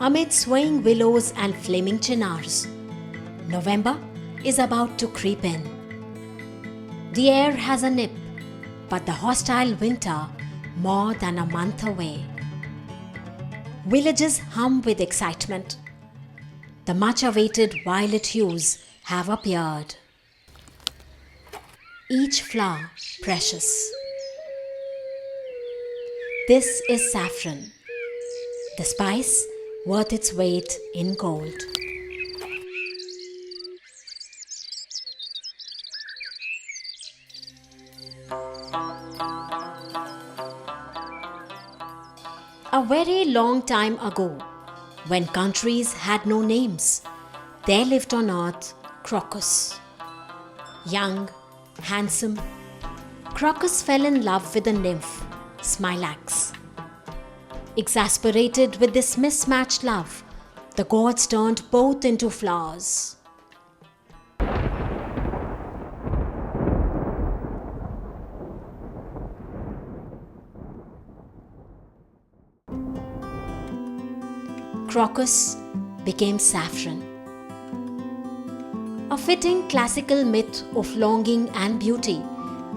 Amid swaying willows and flaming chinars, November is about to creep in. The air has a nip, but the hostile winter more than a month away. Villages hum with excitement. The much-awaited violet hues have appeared. Each flower precious. This is saffron, the spice worth its weight in gold. A very long time ago, when countries had no names, there lived on earth Crocus. Young, handsome, Crocus fell in love with a nymph, Smilax. Exasperated with this mismatched love, the gods turned both into flowers. Crocus became saffron. A fitting classical myth of longing and beauty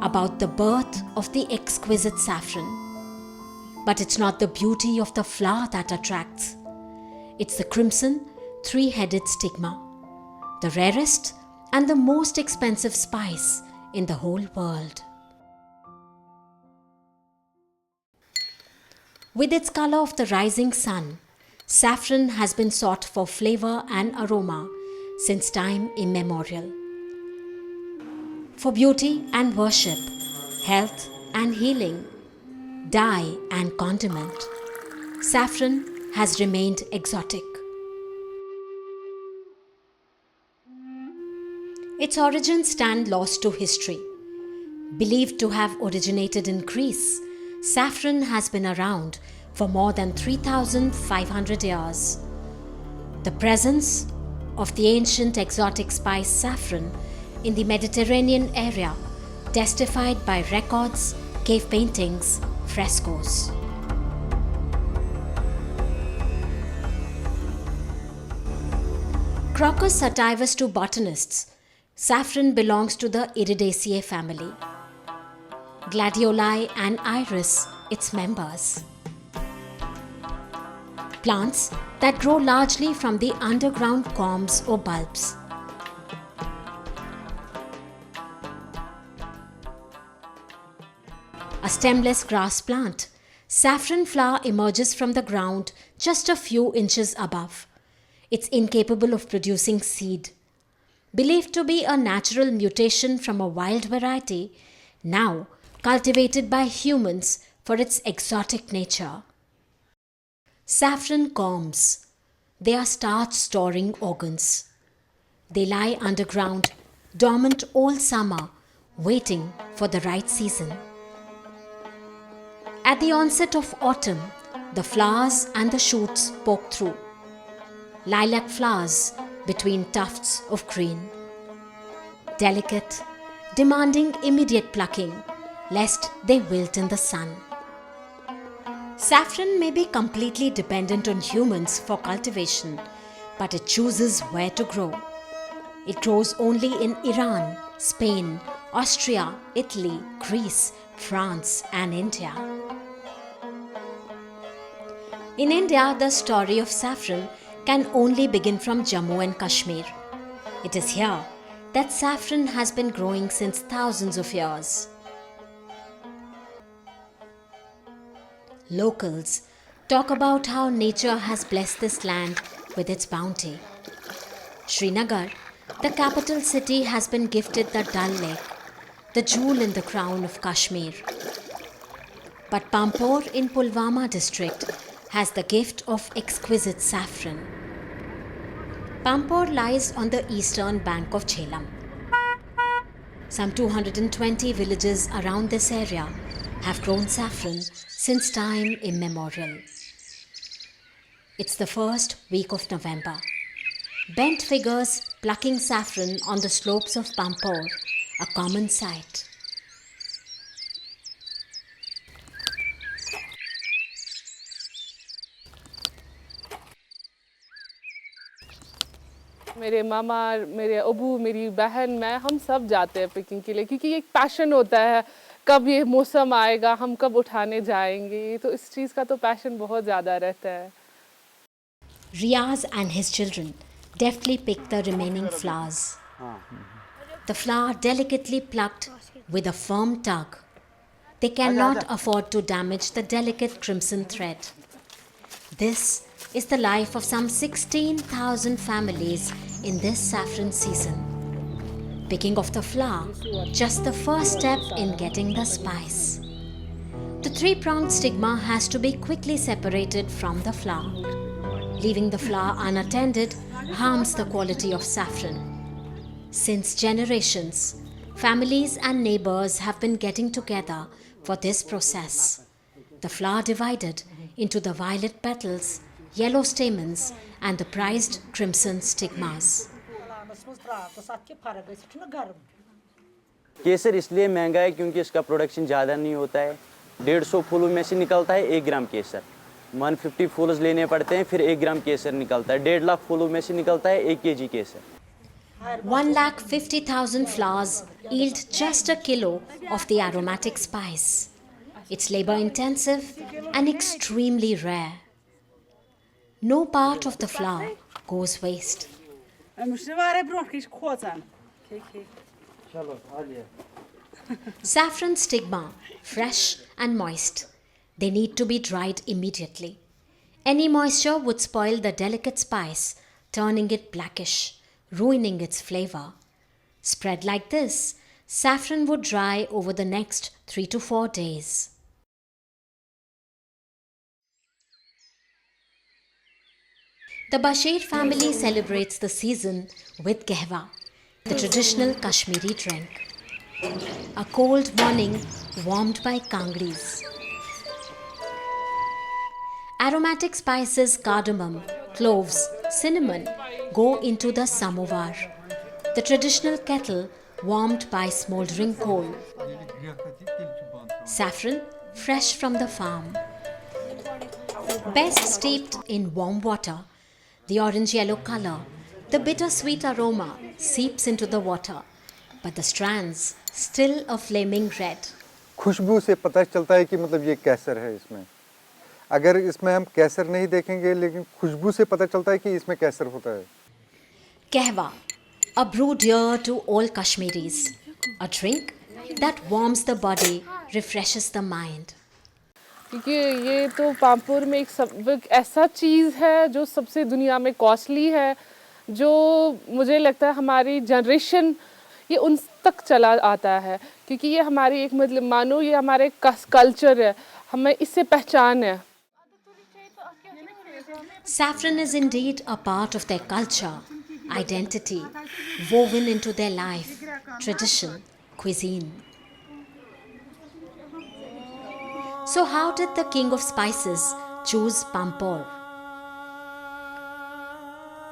about the birth of the exquisite saffron. But it's not the beauty of the flower that attracts. It's the crimson, three-headed stigma, the rarest and the most expensive spice in the whole world. With its color of the rising sun, saffron has been sought for flavor and aroma since time immemorial. For beauty and worship, health and healing, dye and condiment, saffron has remained exotic. Its origins stand lost to history. Believed to have originated in Greece, saffron has been around for more than 3,500 years. The presence of the ancient exotic spice saffron in the Mediterranean area testified by records, cave paintings, frescoes. Crocus Sativus to botanists, saffron belongs to the Iridaceae family. Gladioli and iris, its members. Plants that grow largely from the underground corms or bulbs. A stemless grass plant, saffron flower emerges from the ground just a few inches above. It's incapable of producing seed. Believed to be a natural mutation from a wild variety, now cultivated by humans for its exotic nature. Saffron corms. They are starch-storing organs. They lie underground, dormant all summer, waiting for the right season. At the onset of autumn, the flowers and the shoots poke through. Lilac flowers between tufts of green. Delicate, demanding immediate plucking, lest they wilt in the sun. Saffron may be completely dependent on humans for cultivation, but it chooses where to grow. It grows only in Iran, Spain, Austria, Italy, Greece, France, and India. In India, the story of saffron can only begin from Jammu and Kashmir. It is here that saffron has been growing since thousands of years. Locals talk about how nature has blessed this land with its bounty. Srinagar, the capital city, has been gifted the Dal Lake, the jewel in the crown of Kashmir. But Pampore in Pulwama district has the gift of exquisite saffron. Pampore lies on the eastern bank of Jhelum. Some 220 villages around this area have grown saffron since time immemorial. It's the first week of November. Bent figures plucking saffron on the slopes of Pampore, a common sight. मेरे मामा, मेरे अबू, मेरी बहन, मैं, हम सब जाते हैं picking के लिए क्योंकि एक पैशन होता है, कब ये मौसम आएगा, हम कब उठाने जाएंगे, तो इस चीज़ का तो पैशन बहुत ज़्यादा रहता है. Riaz and his children deftly pick the remaining flowers. The flower delicately plucked with a firm tug. They cannot afford to damage the delicate crimson thread. This is the life of some 16,000 families in this saffron season. Picking of the flower, just the first step in getting the spice. The three-pronged stigma has to be quickly separated from the flower. Leaving the flower unattended harms the quality of saffron. Since generations, families and neighbors have been getting together for this process. The flower divided into the violet petals, yellow stamens, and the prized crimson stigmas. केसर इसलिए महंगा है क्योंकि इसका production ज़्यादा नहीं होता है. 150 फूलों में से निकलता है 1 ग्राम केसर. 150 फूल लेने पड़ते हैं, फिर 1 ग्राम केसर निकलता है. 1.5 लाख फूलों में से निकलता है 1 kg Kesar. 150,000 flowers yield just a kilo of the aromatic spice. It's labor intensive and extremely rare. No part of the flower goes waste. Saffron stigma, fresh and moist. They need to be dried immediately. Any moisture would spoil the delicate spice, turning it blackish, ruining its flavor. Spread like this, saffron would dry over the next 3 to 4 days. The Bashir family celebrates the season with Gehwa, the traditional Kashmiri drink. A cold morning warmed by kangris. Aromatic spices, cardamom, cloves, cinnamon go into the samovar, the traditional kettle warmed by smouldering coal. Saffron, fresh from the farm. Best steeped in warm water, the orange-yellow color, the bitter-sweet aroma seeps into the water, but the strands still a flaming red. खुशबू से पता चलता है कि मतलब ये केसर है इसमें. अगर इसमें हम केसर नहीं देखेंगे लेकिन खुशबू से पता चलता है कि इसमें केसर होता है. Kehwa, a brew dear to all Kashmiris, a drink that warms the body, refreshes the mind. क्योंकि ये तो पामपुर में एक ऐसा चीज़ है जो सबसे दुनिया में कॉस्टली है, जो मुझे लगता है हमारी जनरेशन ये उन तक चला आता है, क्योंकि ये हमारी एक मतलब मानो ये हमारे कल्चर है, हमें इससे पहचान है. Saffron is indeed a part of their culture, identity, woven into their life, tradition, cuisine. So how did the king of spices choose Pampor?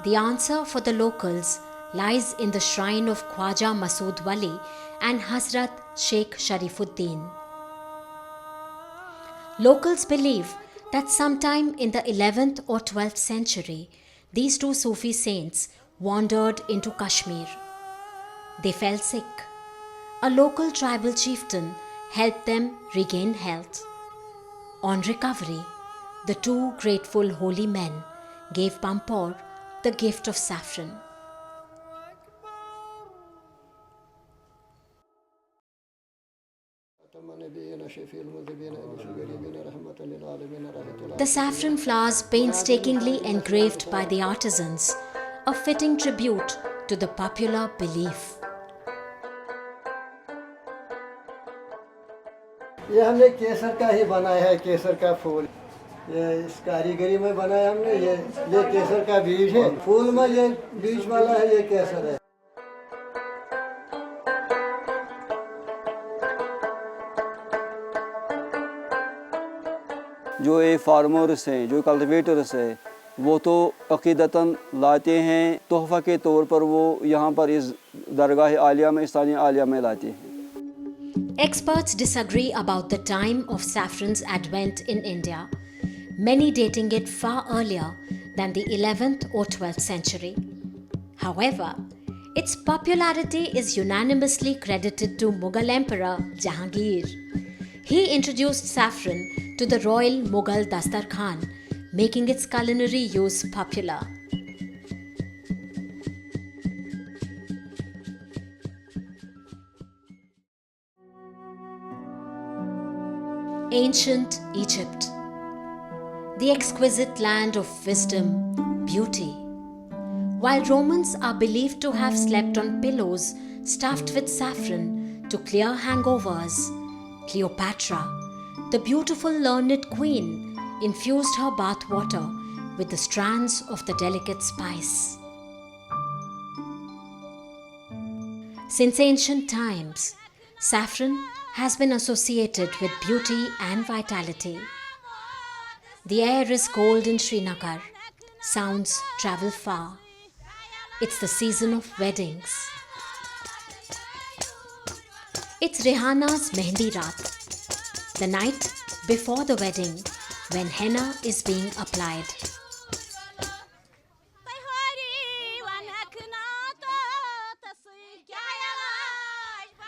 The answer for the locals lies in the shrine of Khwaja Masood Wali and Hazrat Sheikh Sharifuddin. Locals believe that sometime in the 11th or 12th century, these two Sufi saints wandered into Kashmir. They fell sick. A local tribal chieftain helped them regain health. On recovery, the two grateful holy men gave Pampor the gift of saffron. The saffron flowers painstakingly engraved by the artisans, a fitting tribute to the popular belief. ये हमने केसर का ही बनाया है, केसर का फूल. ये इस कारीगरी में बनाया हमने. ये केसर का बीज है. फूल में ये बीज वाला है, ये केसर है. जो ये फार्मर्स हैं, जो कल्टिवेटर्स हैं, वो तो अकीदतन लाते हैं तोहफ़ा के तौर पर. वो यहाँ पर इस दरगाह आलिया में, स्थानीय आलिया में लाते हैं. Experts disagree about the time of saffron's advent in India, many dating it far earlier than the 11th or 12th century. However, its popularity is unanimously credited to Mughal Emperor Jahangir. He introduced saffron to the royal Mughal Dastarkhan, making its culinary use popular. Ancient Egypt, the exquisite land of wisdom, beauty. While Romans are believed to have slept on pillows stuffed with saffron to clear hangovers, Cleopatra, the beautiful learned queen, infused her bath water with the strands of the delicate spice. Since ancient times, saffron has been associated with beauty and vitality. The air is cold in Srinagar. Sounds travel far. It's the season of weddings. It's Rehana's Mehndi Raat, the night before the wedding when henna is being applied.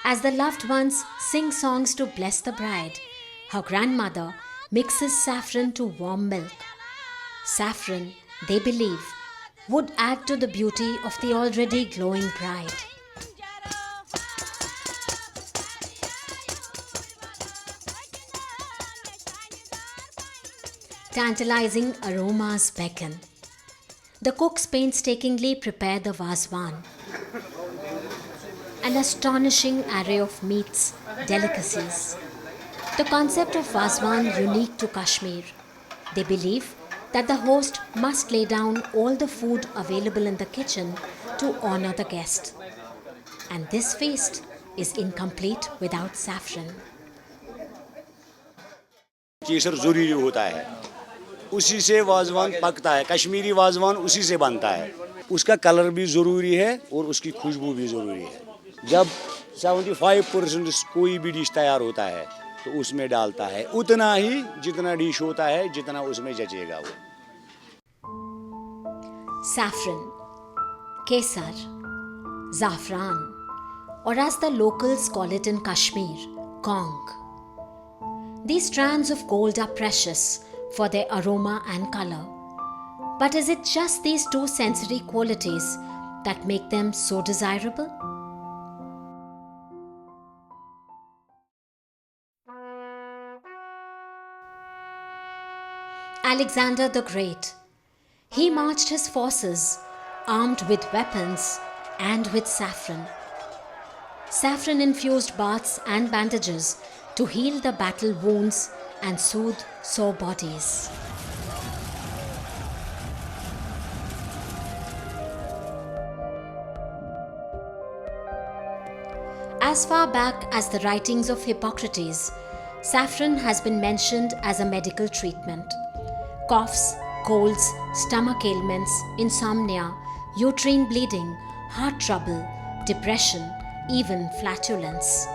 As the loved ones sing songs to bless the bride, her grandmother mixes saffron to warm milk. Saffron, they believe, would add to the beauty of the already glowing bride. Tantalizing aromas beckon. The cooks painstakingly prepare the vazwan, an astonishing array of meats, delicacies. The concept of vazwan unique to Kashmir. They believe that the host must lay down all the food available in the kitchen to honor the guest. And this feast is incomplete without saffron. केसर ज़रूरी होता है, उसी से वाज़वान पकता है, कश्मीरी वाज़वान उसी से बनता है, उसका कलर भी ज़रूरी है और उसकी खुशबू भी ज़रूरी है। जब 75% कोई भी डिश तैयार होता है तो उसमें डालता है उतना ही जितना डिश होता है जितना उसमें जचेगा वो। Saffron, kesar, zafran, or as the locals call it in Kashmir, kong. These strands of gold are precious for their aroma and color. But is it just these two sensory qualities that make them so desirable? Alexander the Great. He marched his forces armed with weapons and with saffron. Saffron-infused baths and bandages to heal the battle wounds and soothe sore bodies. As far back as the writings of Hippocrates, saffron has been mentioned as a medical treatment. Coughs, colds, stomach ailments, insomnia, uterine bleeding, heart trouble, depression, even flatulence.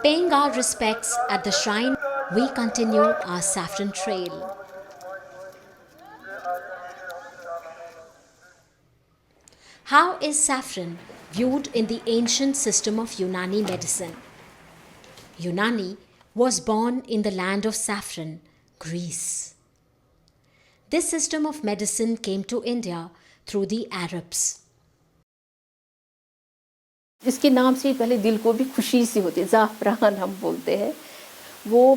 Paying our respects at the shrine, we continue our saffron trail. How is saffron viewed in the ancient system of Unani medicine? Unani was born in the land of saffron, Greece. This system of medicine came to India through the Arabs. इसके नाम से पहले दिल को भी खुशी सी होती है, ज़ाफ़रान हम बोलते हैं, वो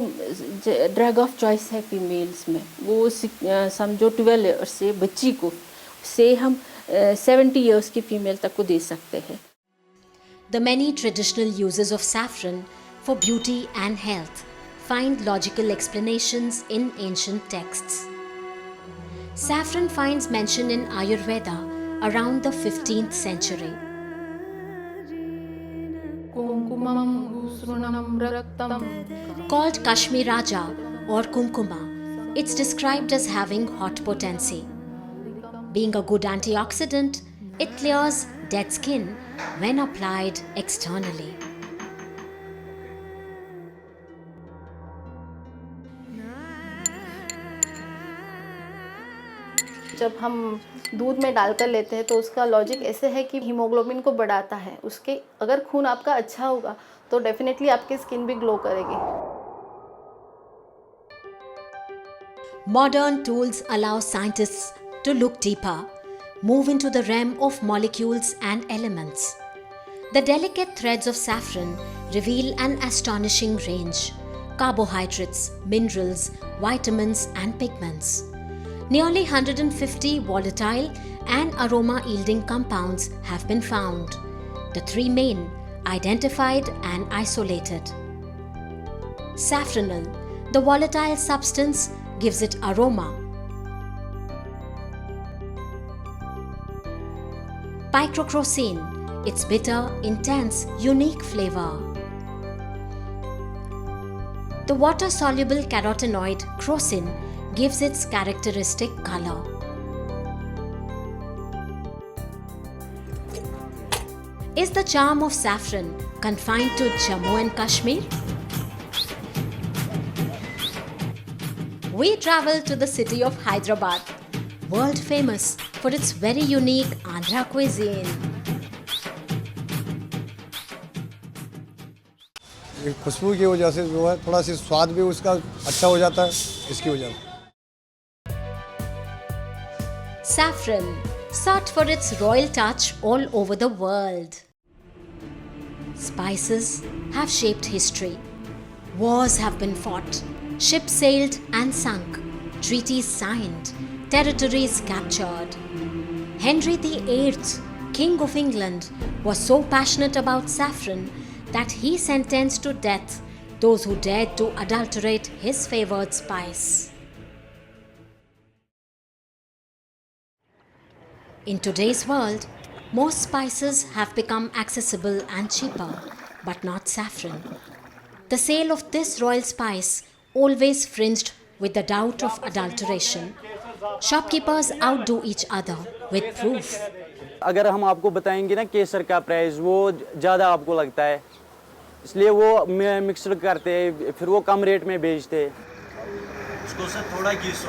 ड्रग ऑफ चॉइस है फीमेल्स में, वो समझो 12 ईयर्स से बच्ची को से हम 70 ईयर्स की फीमेल तक को दे सकते हैं. The many traditional uses of saffron for beauty and health find logical explanations in ancient texts. Saffron finds mention in Ayurveda around the 15th century. Called Kashmir Raja or Kumkuma, it's described as having hot potency. Being a good antioxidant, it clears dead skin when applied externally. जब हम दूध में डालकर लेते हैं तो उसका logic ऐसे है कि हीमोग्लोबिन को बढ़ाता है। उसके अगर खून आपका अच्छा होगा तो डेफिनेटली आपकी स्किन भी ग्लो करेगी। Modern tools allow scientists to look deeper, move into the realm of molecules and elements. The delicate threads of saffron reveal an astonishing range: carbohydrates, minerals, vitamins, and pigments. Nearly 150 volatile and aroma-yielding compounds have been found, the three main identified and isolated. Saffronal, the volatile substance, gives it aroma. Picrocrocine, its bitter, intense, unique flavor. The water-soluble carotenoid crocin gives its characteristic color. Is the charm of saffron confined to Jammu and Kashmir? We travel to the city of Hyderabad, world famous for its very unique Andhra cuisine. खुशबू की वजह से जो है थोड़ा सी स्वाद भी उसका अच्छा हो जाता है इसकी वजह से। Saffron, sought for its royal touch all over the world. Spices have shaped history. Wars have been fought, ships sailed and sunk, treaties signed, territories captured. Henry VIII, King of England, was so passionate about saffron that he sentenced to death those who dared to adulterate his favored spice. In today's world, most spices have become accessible and cheaper, but not saffron. The sale of this royal spice always fringed with the doubt of adulteration. Shopkeepers outdo each other with proof. अगर हम आपको बताएंगे ना केसर का price वो ज़्यादा आपको लगता है, इसलिए वो मिक्सर करते हैं, फिर वो कम रेट में बेचते हैं। उसको से थोड़ा घिसो।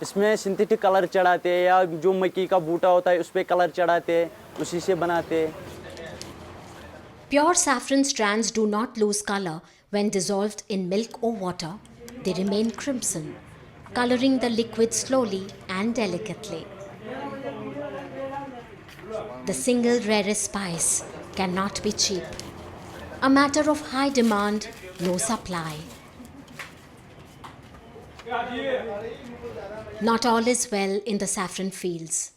इसमें सिंथेटिक कलर चढ़ाते हैं या जो मक्की का बूटा होता है उस पर कलर चढ़ाते हैं, उसी से बनाते हैं। Pure saffron strands do not lose color when dissolved in milk or water. They remain crimson, coloring the liquid slowly and delicately. The single rarest spice cannot be cheap. A matter of high demand, no supply. Not all is well in the saffron fields.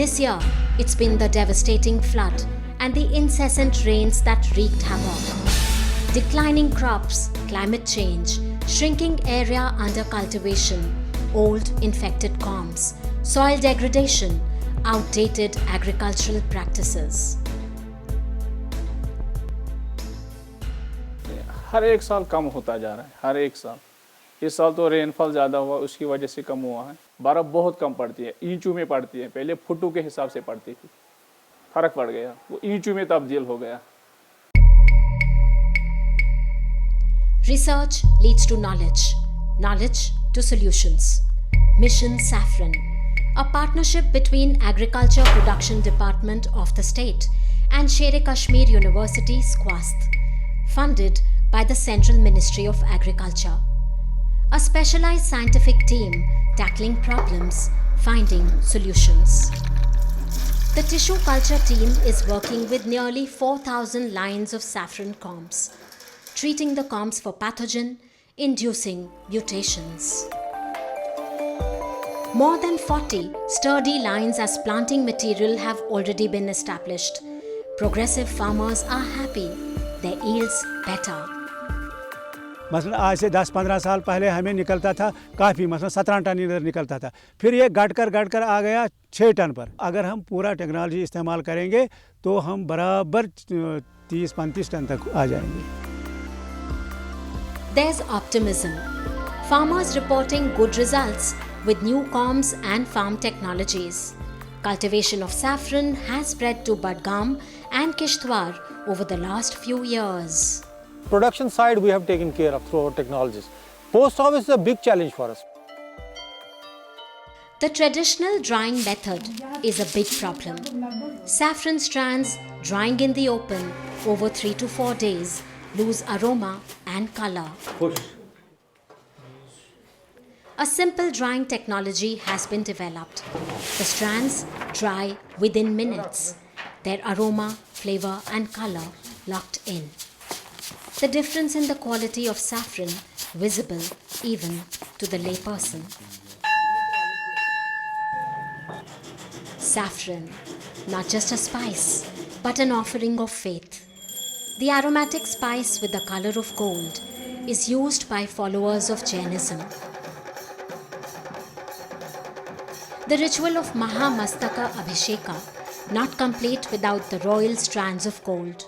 This year, it's been the devastating flood and the incessant rains that wreaked havoc. Declining crops, climate change, shrinking area under cultivation, old infected corms, soil degradation, outdated agricultural practices. हर एक साल कम होता जा रहा है, हर एक साल। इस साल तो रेनफॉल ज़्यादा हुआ, उसकी वजह से कम हुआ है। बर्फ़ बहुत कम पड़ती है, इंचू में पड़ती है, पहले फुटू के हिसाब से पड़ती थी, फ़र्क पड़ गया, वो इंचू में तब्दील हो गया। Research leads to knowledge, knowledge to solutions. Mission Saffron, a partnership between Agriculture Production Department of the state and Sher Kashmir University, Squast, funded by the Central Ministry of Agriculture. A specialized scientific team tackling problems, finding solutions. The tissue culture team is working with nearly 4,000 lines of saffron corms, treating the corms for pathogen, inducing mutations. More than 40 sturdy lines as planting material have already been established. Progressive farmers are happy, their yields better. मसलन आज से 10-15 साल पहले हमें निकलता था काफ़ी, मसलन 17 टन इधर निकलता था, फिर ये घट कर आ गया 6 टन पर। अगर हम पूरा टेक्नोलॉजी इस्तेमाल करेंगे तो हम बराबर 30-35 टन तक आ जाएंगे। There's optimism. Farmers reporting good results with new corms and farm technologies. Cultivation of saffron has spread to Budgam and Kishtwar over the last few years. Production side we have taken care of through our technologies. Post harvest is a big challenge for us. The traditional drying method is a big problem. Saffron strands drying in the open over 3 to 4 days lose aroma and color. A simple drying technology has been developed. The strands dry within minutes, their aroma, flavor and color locked in. The difference in the quality of saffron visible even to the layperson. Saffron, not just a spice, but an offering of faith. The aromatic spice with the color of gold is used by followers of Jainism. The ritual of Mahamastaka Abhisheka not complete without the royal strands of gold.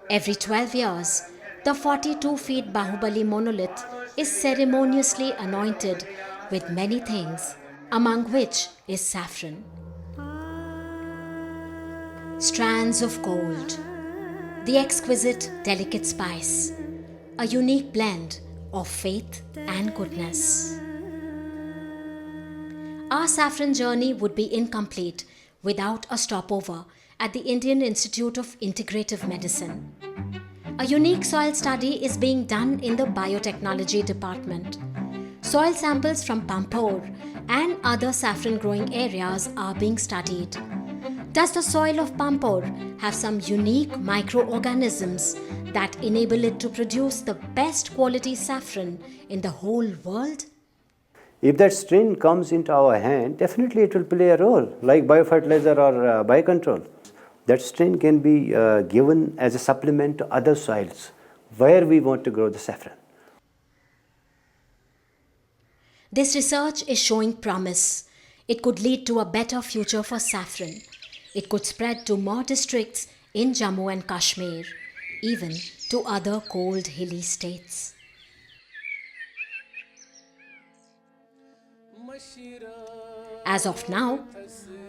Every 12 years, the 42 feet Bahubali monolith is ceremoniously anointed with many things, among which is saffron. Strands of gold, the exquisite, delicate spice, a unique blend of faith and goodness. Our saffron journey would be incomplete without a stopover at the Indian Institute of Integrative Medicine. A unique soil study is being done in the biotechnology department. Soil samples from Pampore and other saffron growing areas are being studied. Does the soil of Pampore have some unique microorganisms that enable it to produce the best quality saffron in the whole world? If that strain comes into our hand, definitely it will play a role, like biofertilizer or biocontrol. That strain can be given as a supplement to other soils where we want to grow the saffron. This research is showing promise. It could lead to a better future for saffron. It could spread to more districts in Jammu and Kashmir, even to other cold hilly states. As of now,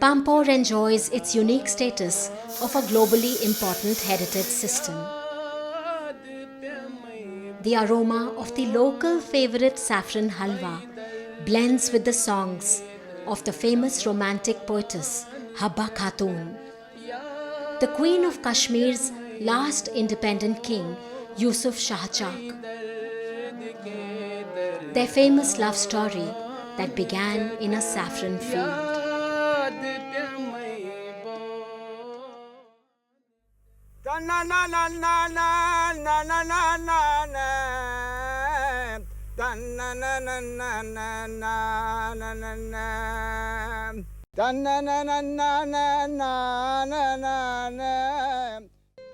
Pampore enjoys its unique status of a globally important heritage system. The aroma of the local favorite saffron halwa blends with the songs of the famous romantic poetess Habba Khatun, the queen of Kashmir's last independent king, Yusuf Shah Chak. Their famous love story that began in a saffron field.